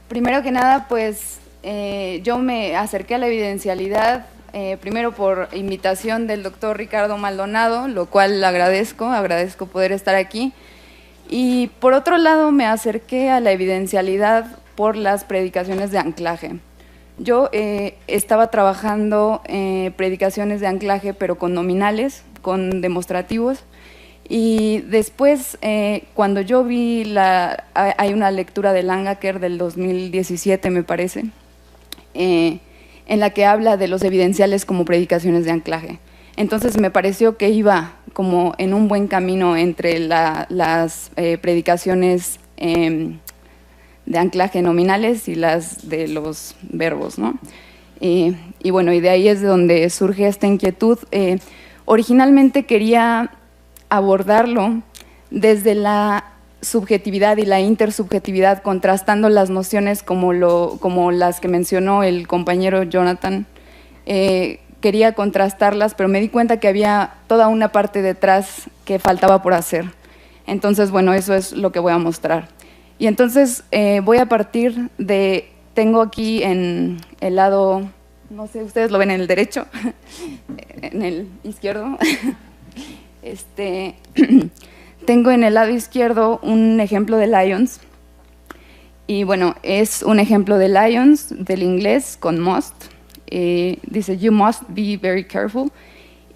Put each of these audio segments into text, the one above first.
Primero que nada, pues yo me acerqué a la evidencialidad primero por invitación del doctor Ricardo Maldonado, lo cual agradezco poder estar aquí. Y por otro lado me acerqué a la evidencialidad por las predicaciones de anclaje. Yo estaba trabajando predicaciones de anclaje, pero con nominales, con demostrativos. Y después, cuando yo vi hay una lectura de Langacker del 2017, me parece, en la que habla de los evidenciales como predicaciones de anclaje. Entonces me pareció que iba como en un buen camino entre las predicaciones de anclaje nominales y las de los verbos, ¿no? Y bueno, y de ahí es de donde surge esta inquietud. Originalmente quería abordarlo desde la subjetividad y la intersubjetividad, contrastando las nociones como las que mencionó el compañero Jonathan. Quería contrastarlas, pero me di cuenta que había toda una parte detrás que faltaba por hacer. Entonces, bueno, eso es lo que voy a mostrar. Y entonces voy a partir de, tengo aquí en el lado, no sé, ustedes lo ven en el derecho, en el izquierdo. Tengo en el lado izquierdo un ejemplo de Lyons. Y bueno, es un ejemplo de Lyons, del inglés, con must. Dice, you must be very careful.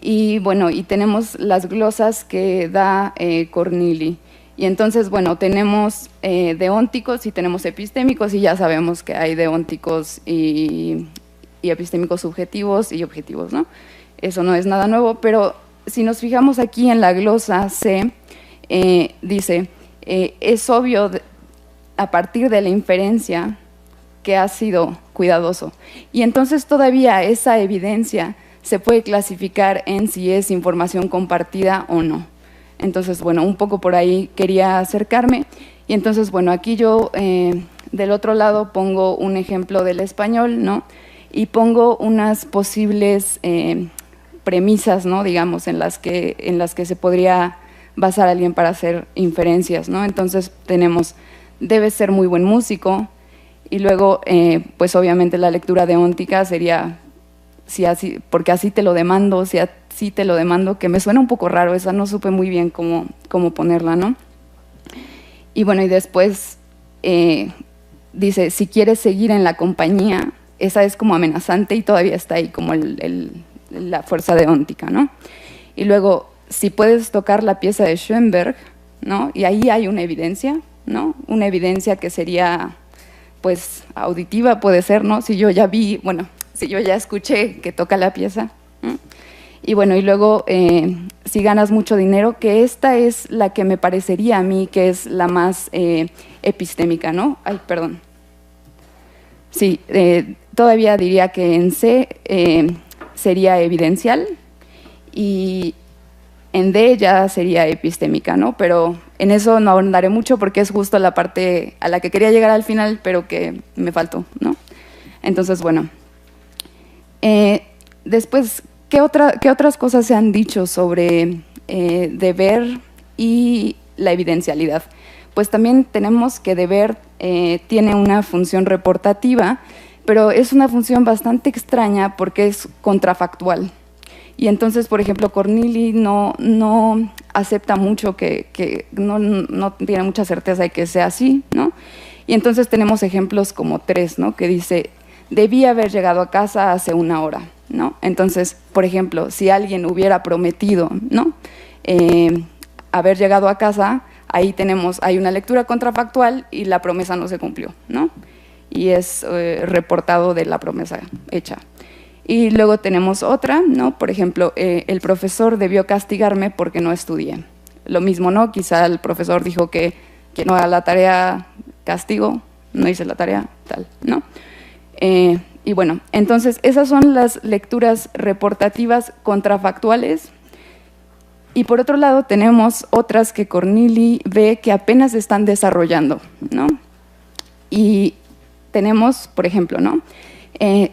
Y bueno, y tenemos las glosas que da Cornili. Y entonces, bueno, tenemos deónticos y tenemos epistémicos, y ya sabemos que hay deónticos y epistémicos subjetivos y objetivos, ¿no? Eso no es nada nuevo, pero si nos fijamos aquí en la glosa C, dice, es obvio a partir de la inferencia que ha sido cuidadoso. Y entonces todavía esa evidencia se puede clasificar en si es información compartida o no. Entonces, bueno, un poco por ahí quería acercarme. Y entonces, bueno, aquí yo del otro lado pongo un ejemplo del español, ¿no? Y pongo unas posibles premisas, ¿no? Digamos, en las que se podría basar a alguien para hacer inferencias, ¿no? Entonces tenemos, debe ser muy buen músico, y luego, pues obviamente la lectura deóntica sería, si así, porque así te lo demando, si así te lo demando, que me suena un poco raro, esa no supe muy bien cómo ponerla, ¿no? Y bueno, y después dice, si quieres seguir en la compañía, esa es como amenazante y todavía está ahí como la fuerza deóntica, ¿no? Y luego, si puedes tocar la pieza de Schoenberg, ¿no? Y ahí hay una evidencia, ¿no? Una evidencia que sería, pues, auditiva puede ser, ¿no? Si yo ya vi, bueno, si yo ya escuché que toca la pieza, ¿no? Y bueno, y luego, si ganas mucho dinero, que esta es la que me parecería a mí que es la más epistémica, ¿no? Ay, perdón. Sí, todavía diría que en C sería evidencial y en D ya sería epistémica, ¿no? Pero en eso no ahondaré mucho porque es justo la parte a la que quería llegar al final, pero que me faltó, ¿no? Entonces, bueno. Después, ¿qué otras cosas se han dicho sobre deber y la evidencialidad? Pues también tenemos que deber tiene una función reportativa, pero es una función bastante extraña porque es contrafactual. Y entonces, por ejemplo, Cornili no acepta mucho que no tiene mucha certeza de que sea así, ¿no? Y entonces tenemos ejemplos como 3, ¿no? Que dice, debí haber llegado a casa hace 1 hora, ¿no? Entonces, por ejemplo, si alguien hubiera prometido, ¿no? Haber llegado a casa, ahí hay una lectura contrafactual y la promesa no se cumplió, ¿no? Y es reportado de la promesa hecha. Y luego tenemos otra, ¿no? Por ejemplo, el profesor debió castigarme porque no estudié. Lo mismo, ¿no? Quizá el profesor dijo que no haga la tarea, castigo, no hice la tarea, tal, ¿no? Y bueno, entonces esas son las lecturas reportativas contrafactuales. Y por otro lado tenemos otras que Cornili ve que apenas se están desarrollando, ¿no? Y tenemos, por ejemplo, ¿no?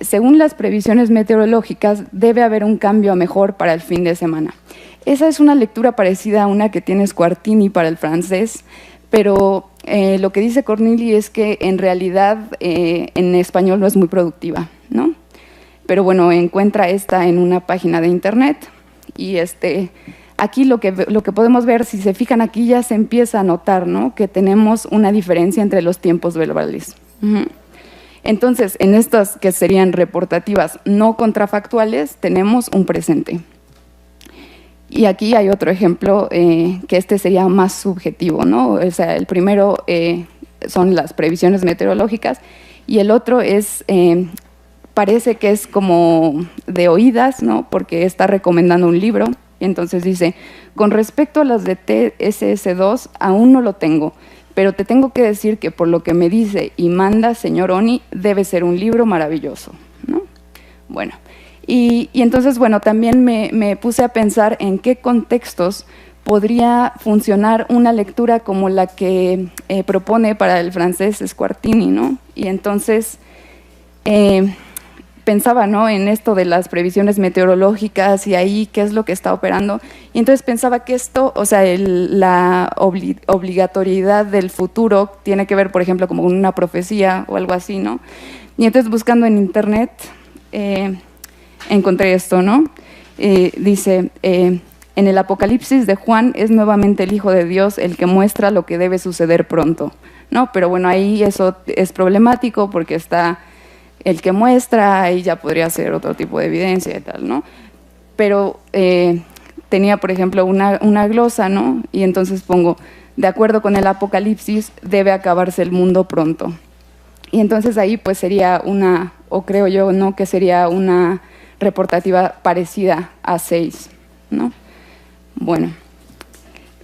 Según las previsiones meteorológicas, debe haber un cambio a mejor para el fin de semana. Esa es una lectura parecida a una que tiene Squartini para el francés, pero lo que dice Cornili es que en realidad en español no es muy productiva, ¿no? Pero bueno, encuentra esta en una página de internet y aquí lo que podemos ver, si se fijan aquí ya se empieza a notar, ¿no? Que tenemos una diferencia entre los tiempos verbales. Entonces, en estas que serían reportativas no contrafactuales, tenemos un presente. Y aquí hay otro ejemplo, que sería más subjetivo, ¿no? O sea, el primero son las previsiones meteorológicas y el otro es, parece que es como de oídas, ¿no? Porque está recomendando un libro. Y entonces dice, con respecto a las de TSS2, aún no lo tengo, pero te tengo que decir que por lo que me dice y manda señor Oni, debe ser un libro maravilloso, ¿no? Bueno, y entonces, bueno, también me puse a pensar en qué contextos podría funcionar una lectura como la que propone para el francés Squartini, ¿no? Y entonces pensaba, ¿no?, en esto de las previsiones meteorológicas y ahí qué es lo que está operando. Y entonces pensaba que esto, o sea, la obligatoriedad del futuro tiene que ver, por ejemplo, como con una profecía o algo así, ¿no? Y entonces buscando en internet encontré esto, ¿no? Dice, en el Apocalipsis de Juan es nuevamente el Hijo de Dios el que muestra lo que debe suceder pronto, ¿no? Pero bueno, ahí eso es problemático porque está el que muestra, ahí ya podría ser otro tipo de evidencia y tal, ¿no? Pero tenía, por ejemplo, una glosa, ¿no? Y entonces pongo, de acuerdo con el Apocalipsis, debe acabarse el mundo pronto. Y entonces ahí pues sería una, o creo yo, ¿no?, que sería una reportativa parecida a 6, ¿no? Bueno,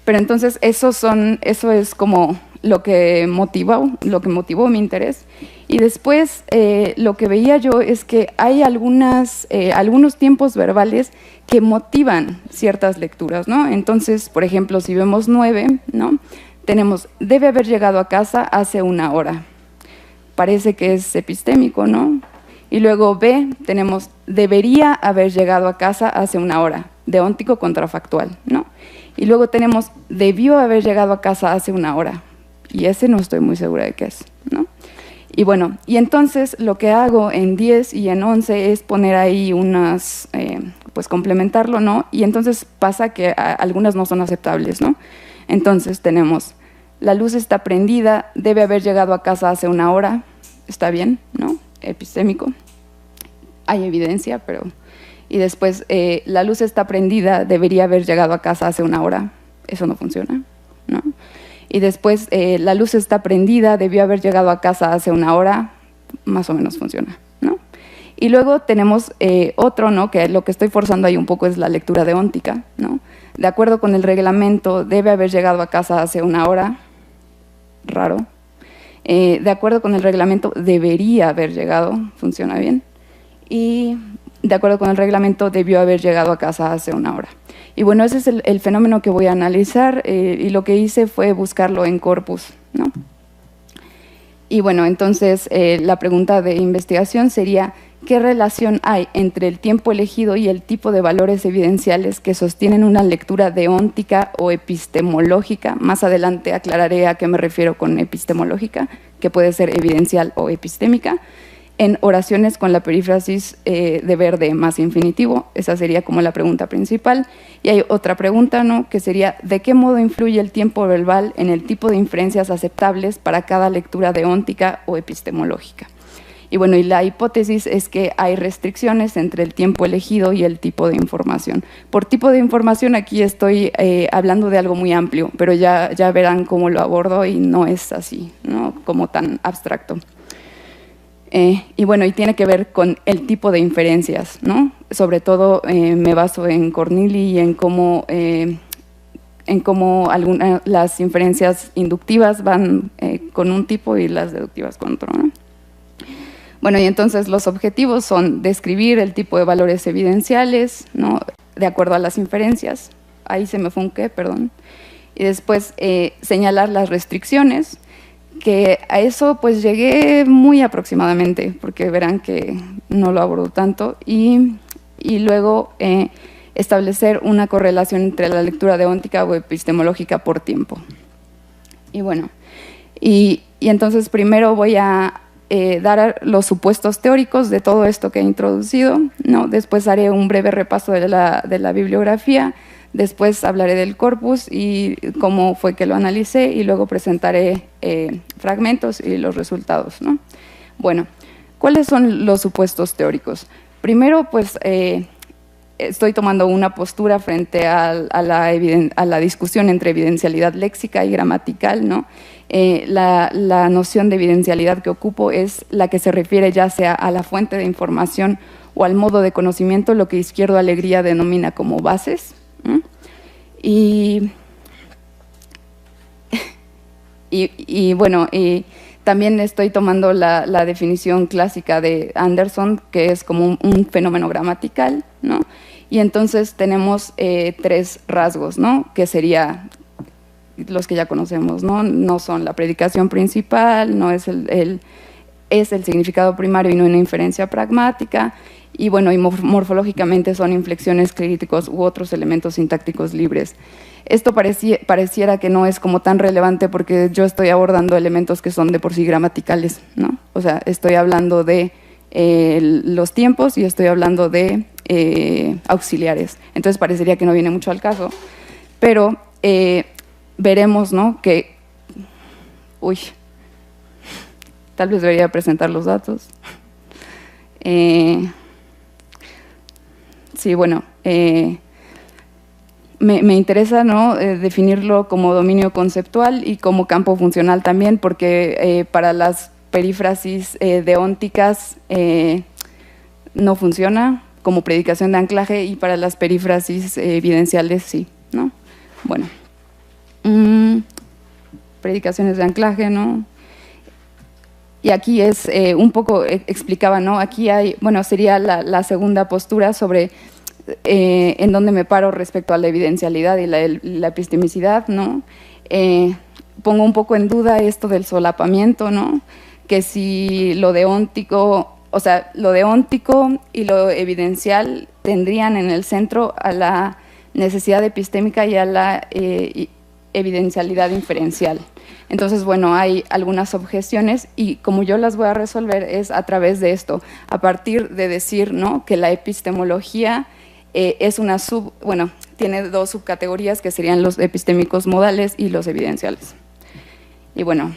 pero entonces eso es como lo que motivó mi interés. Y después lo que veía yo es que hay algunos tiempos verbales que motivan ciertas lecturas, ¿no? Entonces, por ejemplo, si vemos 9, ¿no?, tenemos, debe haber llegado a casa hace una hora. Parece que es epistémico, ¿no? Y luego B, tenemos, debería haber llegado a casa hace una hora, deóntico contrafactual, ¿no? Y luego tenemos, debió haber llegado a casa hace una hora. Y ese no estoy muy segura de qué es, ¿no? Y bueno, y entonces lo que hago en 10 y en 11 es poner ahí unas, pues complementarlo, ¿no? Y entonces pasa que algunas no son aceptables, ¿no? Entonces tenemos, la luz está prendida, debe haber llegado a casa hace una hora, está bien, ¿no? Epistémico, hay evidencia, pero... Y después, la luz está prendida, debería haber llegado a casa hace una hora, eso no funciona, ¿no? Y después, la luz está prendida, debió haber llegado a casa hace una hora, más o menos funciona, ¿no? Y luego tenemos otro, ¿no?, que lo que estoy forzando ahí un poco es la lectura deóntica, ¿no? De acuerdo con el reglamento, debe haber llegado a casa hace una hora, raro. De acuerdo con el reglamento, debería haber llegado, funciona bien. Y de acuerdo con el reglamento, debió haber llegado a casa hace una hora. Y bueno, ese es el fenómeno que voy a analizar y lo que hice fue buscarlo en corpus, ¿no? Y bueno, entonces la pregunta de investigación sería, ¿qué relación hay entre el tiempo elegido y el tipo de valores evidenciales que sostienen una lectura deóntica o epistemológica? Más adelante aclararé a qué me refiero con epistemológica, que puede ser evidencial o epistémica, en oraciones con la perífrasis de verde más infinitivo. Esa sería como la pregunta principal. Y hay otra pregunta, ¿no?, que sería, ¿de qué modo influye el tiempo verbal en el tipo de inferencias aceptables para cada lectura deóntica o epistemológica? Y bueno, y la hipótesis es que hay restricciones entre el tiempo elegido y el tipo de información. Por tipo de información aquí estoy hablando de algo muy amplio, pero ya verán cómo lo abordo y no es así, ¿no?, como tan abstracto. Y bueno, y tiene que ver con el tipo de inferencias, ¿no? Sobre todo me baso en Cornili y en cómo las inferencias inductivas van con un tipo y las deductivas con otro, ¿no? Bueno, y entonces los objetivos son describir el tipo de valores evidenciales, ¿no?, de acuerdo a las inferencias. Ahí se me fue un qué, perdón. Y después señalar las restricciones, que a eso pues llegué muy aproximadamente, porque verán que no lo abordo tanto, y luego establecer una correlación entre la lectura deóntica o epistemológica por tiempo. Y bueno, y entonces primero voy a dar los supuestos teóricos de todo esto que he introducido, ¿no? Después haré un breve repaso de la bibliografía, después hablaré del corpus y cómo fue que lo analicé, y luego presentaré fragmentos y los resultados, ¿no? Bueno, ¿cuáles son los supuestos teóricos? Primero, pues, estoy tomando una postura frente a la discusión entre evidencialidad léxica y gramatical, ¿no? La noción de evidencialidad que ocupo es la que se refiere ya sea a la fuente de información o al modo de conocimiento, lo que Izquierdo Alegría denomina como bases. Y bueno, también estoy tomando la definición clásica de Anderson, que es como un fenómeno gramatical, ¿no? Y entonces tenemos tres rasgos, ¿no? Que sería los que ya conocemos, ¿no? No son la predicación principal, no es es el significado primario y no una inferencia pragmática, y bueno, y morfológicamente son inflexiones críticos u otros elementos sintácticos libres. Esto pareciera que no es como tan relevante porque yo estoy abordando elementos que son de por sí gramaticales, ¿no? O sea, estoy hablando de los tiempos y estoy hablando de auxiliares. Entonces parecería que no viene mucho al caso, pero veremos, ¿no? Que, uy, tal vez debería presentar los datos. Sí, bueno, me interesa, ¿no? Definirlo como dominio conceptual y como campo funcional también, porque para las perífrasis deónticas no funciona como predicación de anclaje, y para las perífrasis evidenciales sí, ¿no? Bueno, predicaciones de anclaje, ¿no? Y aquí es un poco, explicaba, ¿no? Aquí hay, bueno, sería la segunda postura sobre en dónde me paro respecto a la evidencialidad y la epistemicidad, ¿no? Pongo un poco en duda esto del solapamiento, ¿no? Que si lo deóntico, o sea, lo deóntico y lo evidencial tendrían en el centro a la necesidad epistémica y a la evidencialidad inferencial. Entonces, bueno, hay algunas objeciones y como yo las voy a resolver es a través de esto, a partir de decir, ¿no? Que la epistemología es una bueno, tiene dos subcategorías que serían los epistémicos modales y los evidenciales. Y bueno,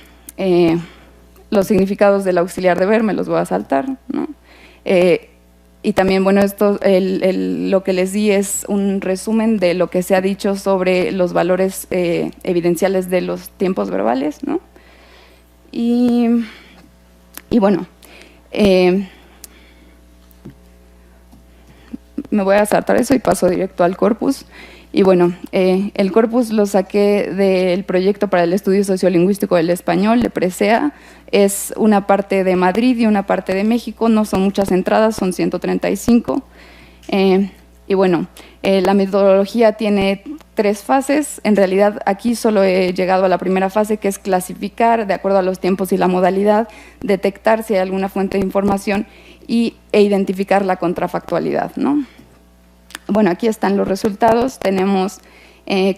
los significados del auxiliar de ver me los voy a saltar, ¿no? Y también, bueno, esto, lo que les di es un resumen de lo que se ha dicho sobre los valores evidenciales de los tiempos verbales, ¿no? Y bueno, me voy a saltar eso y paso directo al corpus. Y bueno, el corpus lo saqué del proyecto para el estudio sociolingüístico del español, de Presea. Es una parte de Madrid y una parte de México, no son muchas entradas, son 135. Y bueno, la metodología tiene 3 fases. En realidad aquí solo he llegado a la primera fase, que es clasificar de acuerdo a los tiempos y la modalidad, detectar si hay alguna fuente de información e identificar la contrafactualidad, ¿no? Bueno, aquí están los resultados, tenemos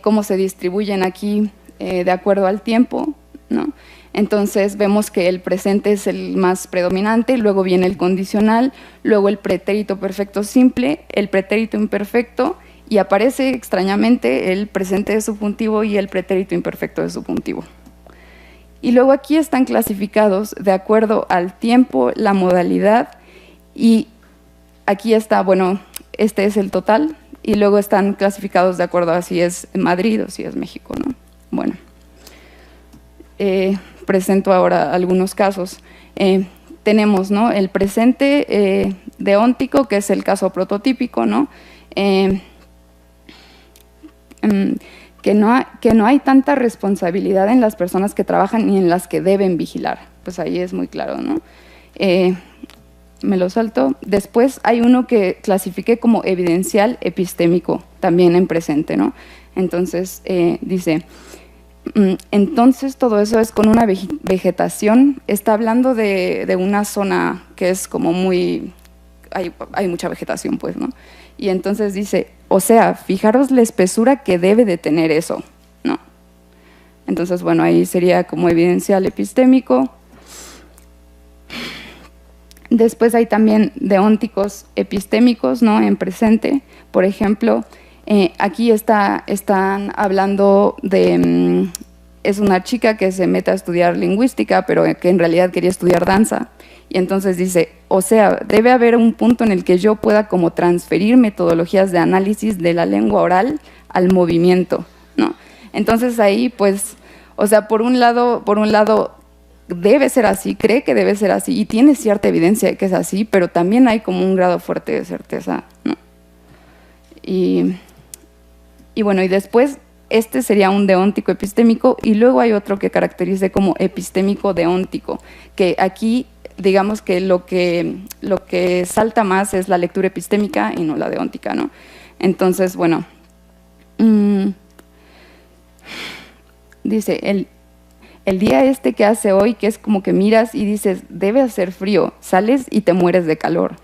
cómo se distribuyen aquí de acuerdo al tiempo, ¿no? Entonces vemos que el presente es el más predominante, luego viene el condicional, luego el pretérito perfecto simple, el pretérito imperfecto, y aparece extrañamente el presente de subjuntivo y el pretérito imperfecto de subjuntivo. Y luego aquí están clasificados de acuerdo al tiempo, la modalidad, y aquí está, bueno, este es el total, y luego están clasificados de acuerdo a si es Madrid o si es México, ¿no? Bueno, presento ahora algunos casos. Tenemos, ¿no? El presente deóntico, que es el caso prototípico, ¿no? Que no hay tanta responsabilidad en las personas que trabajan ni en las que deben vigilar. Pues ahí es muy claro, ¿no? Me lo salto. Después hay uno que clasifiqué como evidencial epistémico, también en presente, ¿no? Entonces, dice, entonces todo eso es con una vegetación, está hablando de una zona que es como muy, hay mucha vegetación, pues, ¿no? Y entonces dice, o sea, fijaros la espesura que debe de tener eso, ¿no? Entonces, bueno, ahí sería como evidencial epistémico. Después hay también deónticos epistémicos, ¿no? En presente. Por ejemplo, aquí están hablando de... es una chica que se mete a estudiar lingüística, pero que en realidad quería estudiar danza. Y entonces dice, o sea, debe haber un punto en el que yo pueda como transferir metodologías de análisis de la lengua oral al movimiento, ¿no? Entonces ahí, pues, o sea, por un lado debe ser así, cree que debe ser así y tiene cierta evidencia de que es así, pero también hay como un grado fuerte de certeza, ¿no? Y bueno, y después este sería un deóntico epistémico y luego hay otro que caracterice como epistémico deóntico, que aquí digamos que lo que salta más es la lectura epistémica y no la deóntica, ¿no? Entonces, bueno, dice, el día este que hace hoy, que es como que miras y dices, debe hacer frío, sales y te mueres de calor.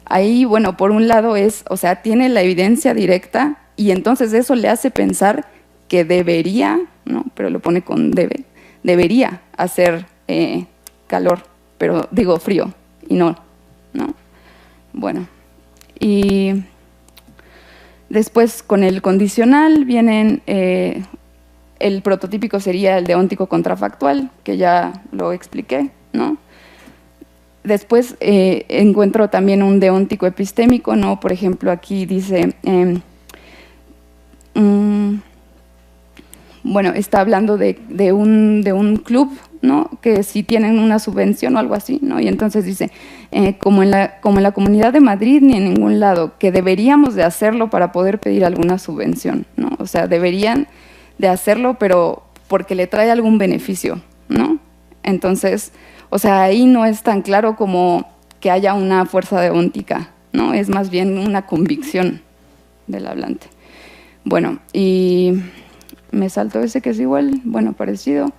Ahí, bueno, por un lado es, o sea, tiene la evidencia directa y entonces eso le hace pensar que debería, ¿no? Pero lo pone con debe, debería hacer calor, pero digo frío y no, ¿no? Bueno, y después con el condicional vienen... el prototípico sería el deóntico contrafactual, que ya lo expliqué, ¿no? Después encuentro también un deóntico epistémico, ¿no? Por ejemplo, aquí dice, bueno, está hablando de un club, ¿no? Que si tienen una subvención o algo así, ¿no? Y entonces dice, como en la Comunidad de Madrid ni en ningún lado, que deberíamos de hacerlo para poder pedir alguna subvención, ¿no? O sea, deberían de hacerlo, pero porque le trae algún beneficio, ¿no? Entonces, o sea, ahí no es tan claro como que haya una fuerza deóntica, ¿no? Es más bien una convicción del hablante. Bueno, y me salto ese que es igual, bueno, parecido.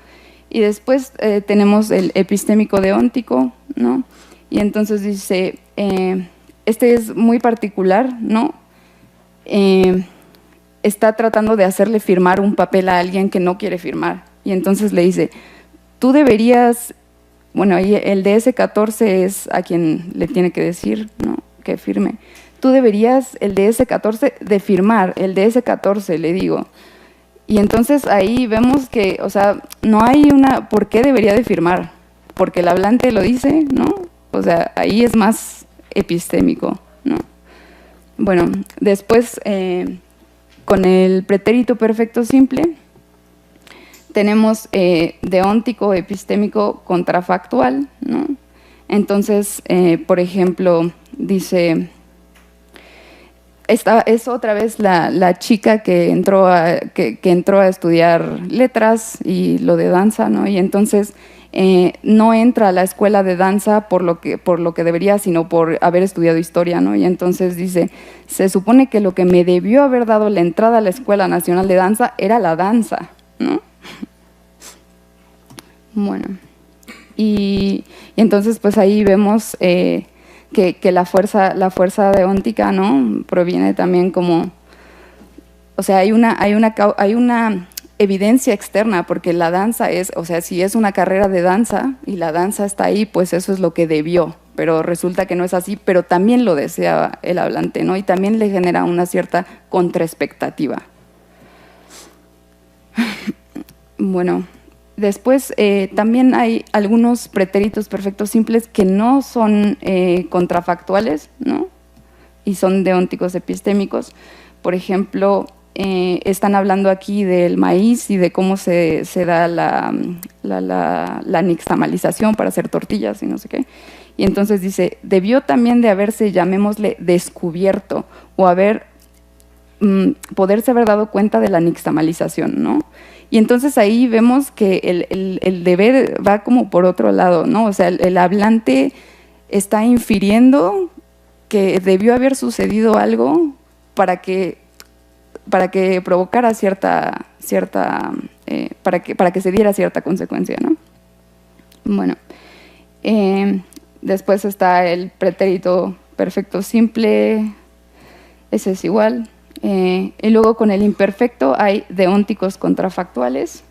Y después tenemos el epistémico deóntico, ¿no? Y entonces dice, este es muy particular, ¿no? Está tratando de hacerle firmar un papel a alguien que no quiere firmar. Y entonces le dice, tú deberías, bueno, ahí el DS14 es a quien le tiene que decir, ¿no? Que firme. Tú deberías, el DS14, de firmar, el DS14, le digo. Y entonces ahí vemos que, o sea, no hay una, ¿por qué debería de firmar? Porque el hablante lo dice, ¿no? O sea, ahí es más epistémico, ¿no? Bueno, después... con el pretérito perfecto simple tenemos deóntico epistémico contrafactual, ¿no? Entonces, por ejemplo, dice, esta es otra vez la chica que entró a estudiar letras y lo de danza, ¿no? Y entonces no entra a la escuela de danza por lo que debería, sino por haber estudiado historia, ¿no? Y entonces dice, se supone que lo que me debió haber dado la entrada a la Escuela Nacional de Danza era la danza, ¿no? Bueno, y entonces pues ahí vemos que la fuerza deóntica, ¿no? Proviene también como, o sea, hay una evidencia externa, porque la danza es, o sea, si es una carrera de danza y la danza está ahí, pues eso es lo que debió, pero resulta que no es así, pero también lo desea el hablante, ¿no? Y también le genera una cierta contraexpectativa. Bueno, después también hay algunos pretéritos perfectos simples que no son contrafactuales, ¿no? Y son deónticos epistémicos. Por ejemplo, están hablando aquí del maíz y de cómo se da la nixtamalización para hacer tortillas y no sé qué. Y entonces dice, debió también de haberse, llamémosle, descubierto o poderse haber dado cuenta de la nixtamalización, ¿no? Y entonces ahí vemos que el deber va como por otro lado, ¿no? O sea, el hablante está infiriendo que debió haber sucedido algo para que provocara para que se diera cierta consecuencia, ¿no? Bueno, después está el pretérito perfecto simple, ese es igual. Y luego con el imperfecto hay deónticos contrafactuales.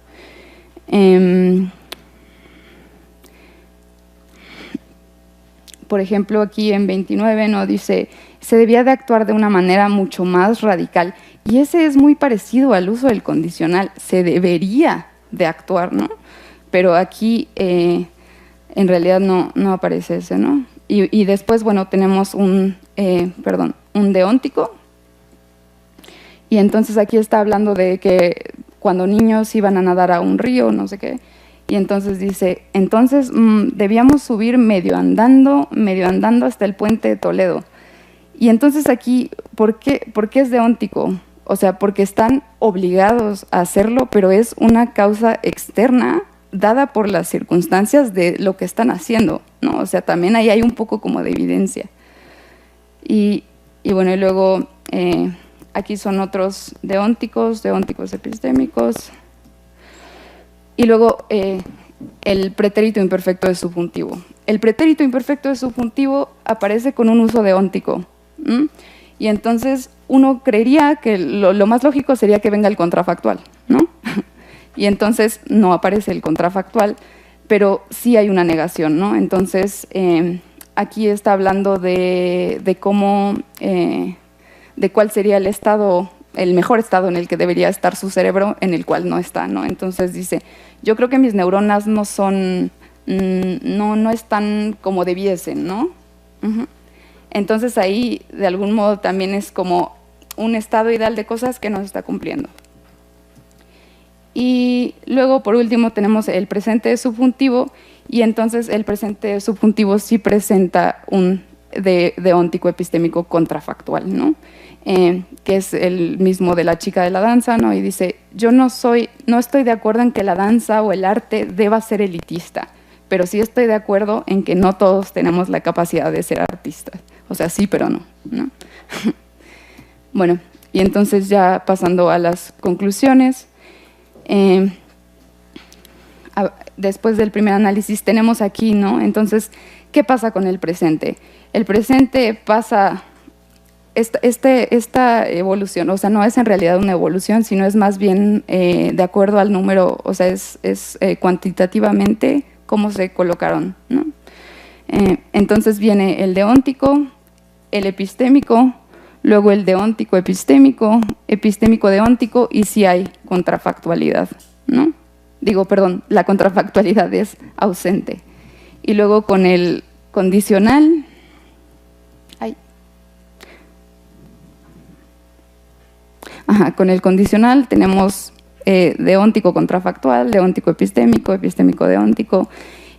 Por ejemplo, aquí en 29, ¿no? Dice, se debía de actuar de una manera mucho más radical. Y ese es muy parecido al uso del condicional. Se debería de actuar, ¿no? Pero aquí en realidad no aparece ese, ¿no? Y después, bueno, tenemos un deóntico. Y entonces aquí está hablando de que cuando niños iban a nadar a un río, no sé qué. Y entonces dice, entonces debíamos subir medio andando hasta el puente de Toledo. Y entonces aquí, ¿por qué es deóntico? O sea, porque están obligados a hacerlo, pero es una causa externa dada por las circunstancias de lo que están haciendo, ¿no? O sea, también ahí hay un poco como de evidencia. Y bueno, y luego aquí son otros deónticos epistémicos. Y luego el pretérito imperfecto de subjuntivo. El pretérito imperfecto de subjuntivo aparece con un uso deóntico. Y entonces uno creería que lo más lógico sería que venga el contrafactual, ¿no? Y entonces no aparece el contrafactual, pero sí hay una negación, ¿no? Entonces aquí está hablando de cómo, de cuál sería el estado, el mejor estado en el que debería estar su cerebro, en el cual no está, ¿no? Entonces dice, yo creo que mis neuronas no son, no están como debiesen, ¿no? Entonces ahí, de algún modo, también es como un estado ideal de cosas que no se está cumpliendo. Y luego, por último, tenemos el presente subjuntivo, y entonces el presente subjuntivo sí presenta un deóntico epistémico contrafactual, ¿no? Que es el mismo de la chica de la danza, ¿no? Y dice, yo no estoy de acuerdo en que la danza o el arte deba ser elitista, pero sí estoy de acuerdo en que no todos tenemos la capacidad de ser artistas. O sea, sí, pero no, ¿no? Bueno, y entonces ya pasando a las conclusiones, después del primer análisis tenemos aquí, ¿no? Entonces, ¿qué pasa con el presente? El presente pasa, esta evolución, o sea, no es en realidad una evolución, sino es más bien de acuerdo al número, o sea, es cuantitativamente cómo se colocaron, ¿no? Entonces viene el deóntico, el epistémico, luego el deóntico epistémico, epistémico deóntico, y sí hay contrafactualidad, ¿no? Digo, perdón, la contrafactualidad es ausente. Y luego con el condicional, con el condicional tenemos deóntico contrafactual, deóntico epistémico, epistémico deóntico,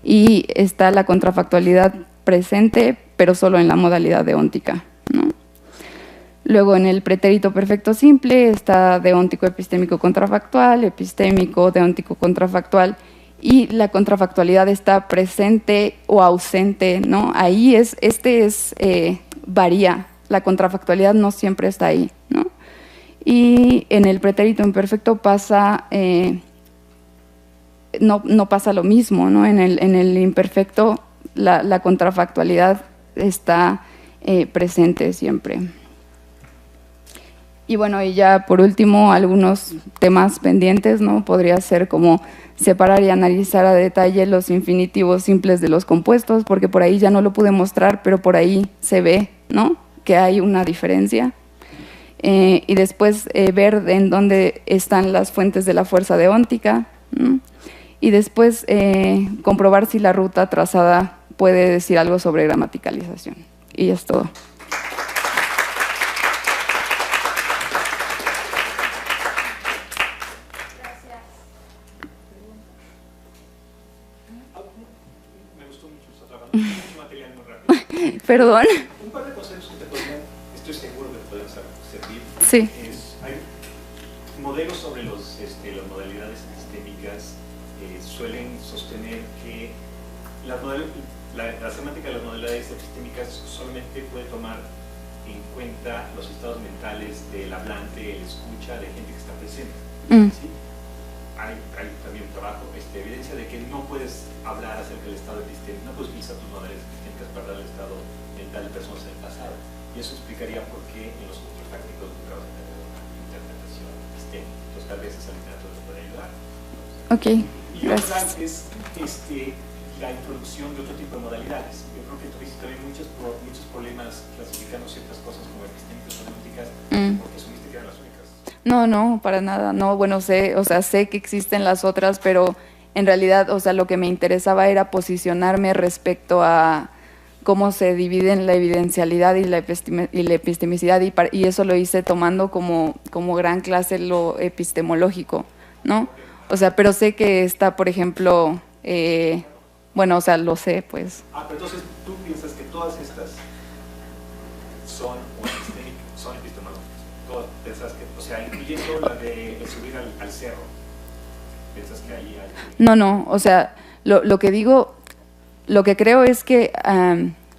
y está la contrafactualidad presente, pero solo en la modalidad deóntica, ¿no? Luego en el pretérito perfecto simple está deóntico epistémico contrafactual, epistémico deóntico contrafactual, y la contrafactualidad está presente o ausente, ¿no? Ahí varía, la contrafactualidad no siempre está ahí, ¿no? Y en el pretérito imperfecto pasa, no pasa lo mismo, ¿no? En el imperfecto la contrafactualidad está presente siempre. Y bueno, y ya por último, algunos temas pendientes, ¿no? Podría ser como separar y analizar a detalle los infinitivos simples de los compuestos, porque por ahí ya no lo pude mostrar, pero por ahí se ve, ¿no? Que hay una diferencia. Y después ver en dónde están las fuentes de la fuerza deóntica, ¿no? Y después comprobar si la ruta trazada puede decir algo sobre gramaticalización. Y es todo. Me gustó mucho esta trabajo, mucho material muy rápido. Perdón. Un par de consejos que te podrían, estoy seguro que te podrían servir. Sí. Hay modelos sobre las modalidades epistémicas suelen sostener que la semántica de las modalidades epistémicas solamente puede tomar en cuenta los estados mentales del hablante, el escucha, de gente que está presente. ¿Sí? Hay también un trabajo, evidencia de que no puedes hablar acerca del estado epistémico, no puedes utilizar tus modalidades epistémicas para hablar del estado mental de personas en el pasado. Y eso explicaría por qué en los contrafácticos nunca vas a tener una interpretación epistémica. Entonces tal vez esa literatura te puede ayudar. Ok, Y gracias. otra es la introducción de otro tipo de modalidades. Yo creo que tuviste también muchos problemas clasificando ciertas cosas como epistémicas o semánticas porque asumiste que eran las únicas. No, no, para nada. No, bueno, sé, o sea, sé que existen las otras, pero en realidad, o sea, lo que me interesaba era posicionarme respecto a cómo se dividen la evidencialidad y la epistemicidad, y eso lo hice tomando como gran clase lo epistemológico, ¿no? O sea, pero sé que está, por ejemplo, bueno, o sea, lo sé, pues. Pero entonces tú piensas que todas estas son epistemológicas. Todas piensas que, o sea, incluyendo la de subir al cerro, piensas que ahí hay... No, o sea, lo que digo, lo que creo es que,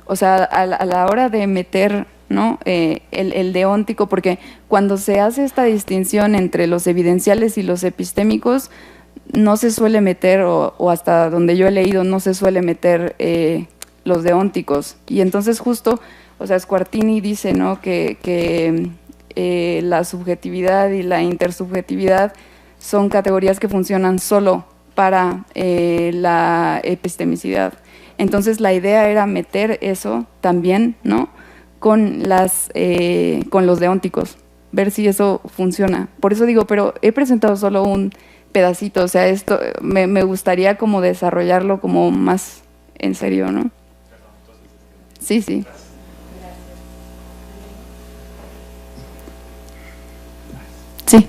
o sea, a la hora de meter, ¿no? El deóntico, porque cuando se hace esta distinción entre los evidenciales y los epistémicos, no se suele meter, o hasta donde yo he leído, no se suele meter los deónticos. Y entonces justo, o sea, Squartini dice, ¿no? que la subjetividad y la intersubjetividad son categorías que funcionan solo para la epistemicidad. Entonces la idea era meter eso también, ¿no? con los deónticos, ver si eso funciona. Por eso digo, pero he presentado solo un pedacito, o sea, esto me gustaría como desarrollarlo como más en serio, ¿no? Sí, sí. Sí. Muy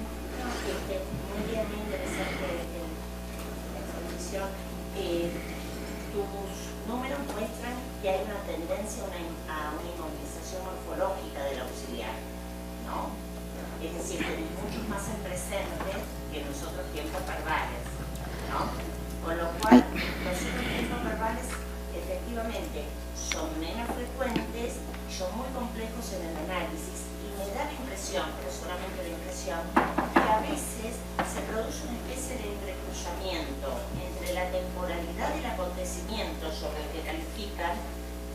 bien, muy interesante la exposición. Tus números muestran que hay una tendencia a una inmovilización morfológica del auxiliar, ¿no? Es decir, que muchos más en presente que en los otros tiempos verbales, ¿no? Con lo cual, los otros tiempos verbales efectivamente son menos frecuentes, son muy complejos en el análisis, y me da la impresión, pero solamente la impresión, que a veces se produce una especie de entrecruzamiento entre la temporalidad del acontecimiento sobre el que califican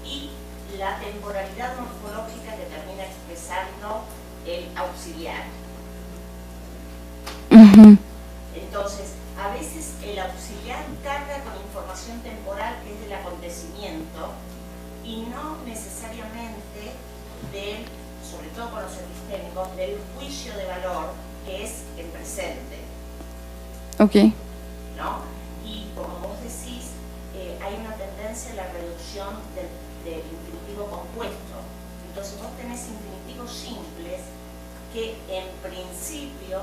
y la temporalidad morfológica que termina expresando el auxiliar. Entonces, a veces el auxiliar carga con información temporal que es del acontecimiento y no necesariamente del, sobre todo con los epistémicos, del juicio de valor que es el presente. Ok. ¿No? Y como vos decís, hay una tendencia a la reducción del infinitivo compuesto. Entonces vos tenés infinitivos simples que en principio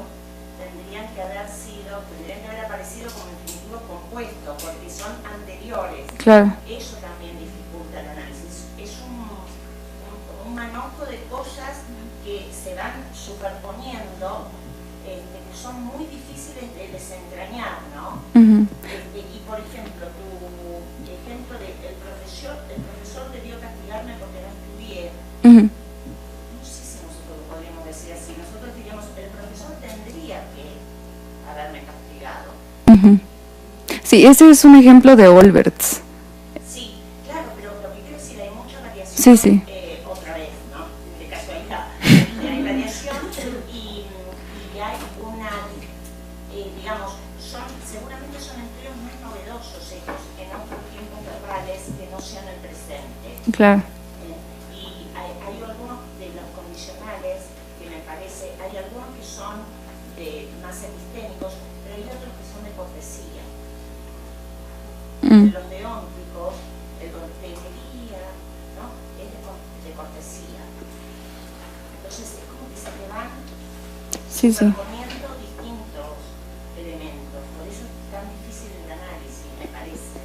tendrían que haber aparecido como infinitivos compuestos porque son anteriores. Claro. Eso también dificulta el análisis. Es un manojo de cosas que se van superponiendo, que son muy difíciles de desentrañar, ¿no? Y por ejemplo, tu ejemplo de el profesor debió castigarme porque no estudié. No sé si nosotros lo podríamos decir así. Nosotros diríamos, el profesor tendría que haberme castigado. Sí, ese es un ejemplo de Olberts. Sí, claro, pero lo que quiero decir, hay mucha variación. Sí, sí. Otra vez, ¿no? De casualidad. Hay variación y hay una, digamos, seguramente son empleos más novedosos estos en otros tiempos verbales que no sean el presente. Claro. Y hay algunos de los condicionales que me parece, hay algunos que son más epistémicos, pero hay otros que son de cortesía. Los deónticos, el cortesía, ¿no? Es de cortesía. Entonces es como que se te van poniendo distintos elementos. Por eso es tan difícil el análisis, me parece.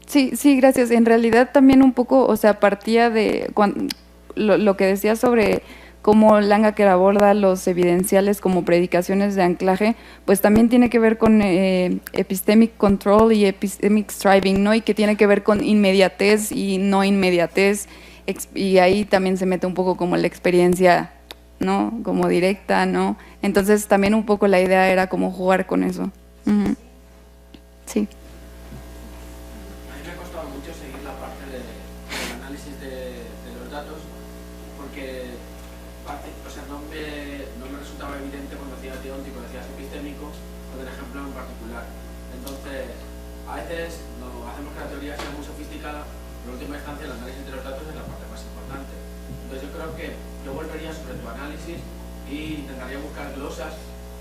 Sí, sí, gracias. En realidad también un poco, o sea, partía de lo que decía sobre cómo Langacker aborda los evidenciales como predicaciones de anclaje, pues también tiene que ver con epistemic control y epistemic striving, ¿no? Y que tiene que ver con inmediatez y no inmediatez, y ahí también se mete un poco como la experiencia, ¿no? Como directa, ¿no? Entonces también un poco la idea era como jugar con eso. Sí. A mí me ha costado mucho seguir la parte del análisis de los datos porque o sea, no me resultaba evidente cuando decías deóntico, decías epistémico, con el ejemplo en particular. Entonces, a veces no hacemos que la teoría sea muy sofisticada, pero en última instancia el análisis de los datos es la parte más importante. Entonces yo creo que yo volvería sobre tu análisis y intentaría buscar glosas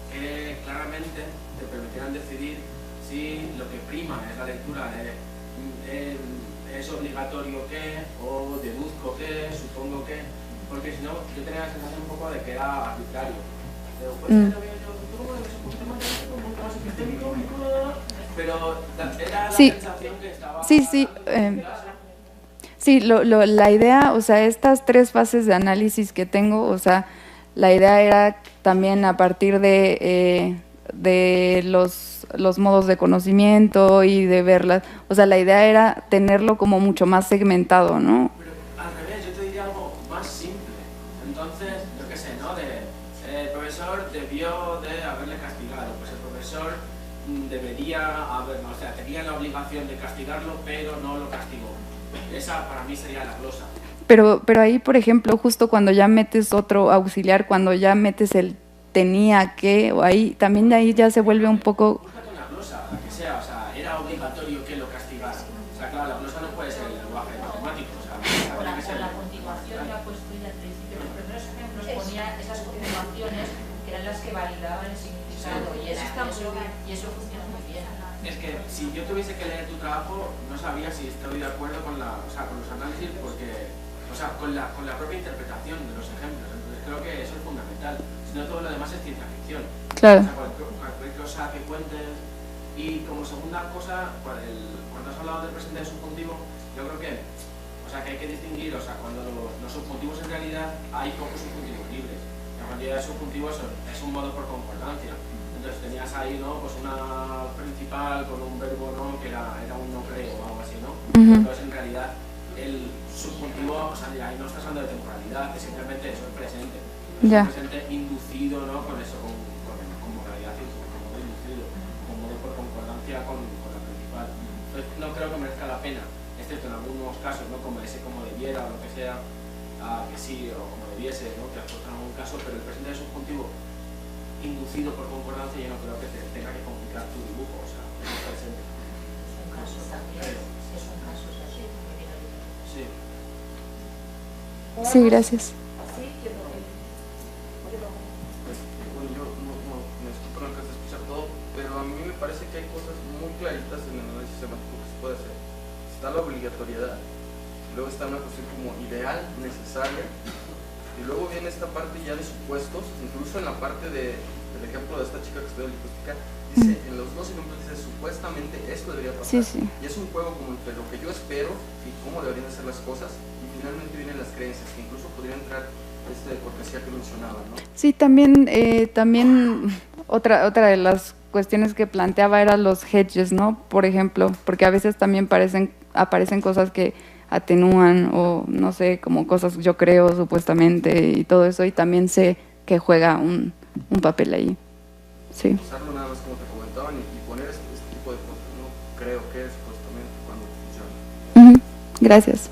que claramente te permitieran decidir si lo que prima es la lectura es obligatorio que, o deduzco que, supongo que, porque si no yo tenía la sensación un poco de que era arbitrario. Pero, pues, lo veo yo, tú como eres un poquito más técnico, un poquito más epistémico, pero era la Sí. sensación que estaba... Sí, sí. Sí, la idea, o sea, estas 3 fases de análisis que tengo, o sea, la idea era también a partir de los modos de conocimiento y de verlas, o sea, la idea era tenerlo como mucho más segmentado, ¿no? Pero al revés, yo te diría algo más simple. Entonces, yo qué sé, ¿no? El profesor debió de haberle castigado, pues el profesor debería haber, o sea, tenía la obligación de castigarlo, pero no lo castigó. Esa para mí sería la glosa. Pero ahí, por ejemplo, justo cuando ya metes otro auxiliar, cuando ya metes el tenía que, o ahí, también de ahí ya se vuelve un poco... Búscate una glosa, la que sea, o sea, era obligatorio que lo castigara. O sea, claro, la glosa no puede ser el lenguaje matemático, o sea, Con la continuación que ha puesto ella al principio, los primeros ejemplos ponía esas continuaciones que eran las que validaban el significado, y eso está muy bien, y eso funciona muy bien. es que si yo tuviese que leer tu trabajo, no sabría si estoy de acuerdo con con los análisis, porque, o sea, con la propia interpretación de los ejemplos. Entonces creo que eso es fundamental. Si no, todo lo demás es ciencia ficción. Claro. O sea, cualquier cosa que cuentes. Y como segunda cosa, cuando has hablado del presente subjuntivo, yo creo que, o sea, que hay que distinguir, o sea, cuando los subjuntivos en realidad hay pocos subjuntivos libres. La cantidad de subjuntivos es un modo por concordancia. Entonces tenías ahí, ¿no? Pues una principal con un verbo, ¿no? Que era un no creo o algo así, ¿no? Entonces en realidad el subjuntivo, o sea, ahí no estás hablando de temporalidad, es simplemente eso, es presente. Es un presente inducido, ¿no? Con eso, con modalidad y con modo inducido, con modo por concordancia con la principal. Entonces no creo que merezca la pena, excepto en algunos casos, ¿no? Como ese como debiera o lo que sea, que sí, o como debiese, ¿no? Que has puesto en algún caso, pero el presente del subjuntivo inducido por concordancia yo no creo que te tenga que complicar tu dibujo, o sea, es presente. Es un caso también, es un caso, es así. Sí. Sí, gracias. Bueno, yo me disculpo, no alcancé a escuchar todo, pero a mí me parece que hay cosas muy claritas en el análisis semántico que se puede hacer. Está la obligatoriedad, luego está una cuestión como ideal, necesaria, y luego viene esta parte ya de supuestos, incluso en la parte del ejemplo de esta chica que estudia lingüística, dice, en los 2 ejemplos dice, supuestamente esto debería pasar. Sí, sí. Y es un juego como entre lo que yo espero y cómo deberían ser las cosas, y finalmente vienen las creencias, que incluso podría entrar de cortesía que mencionaba, ¿no? Sí, también otra de las cuestiones que planteaba eran los hedges, ¿no? Por ejemplo, porque a veces también aparecen cosas que atenúan o no sé, como cosas yo creo supuestamente y todo eso, y también sé que juega un papel ahí. Sí. Usarlo nada más como te comentaban y poner este tipo de cosas, no creo que es supuestamente cuando funciona. Gracias.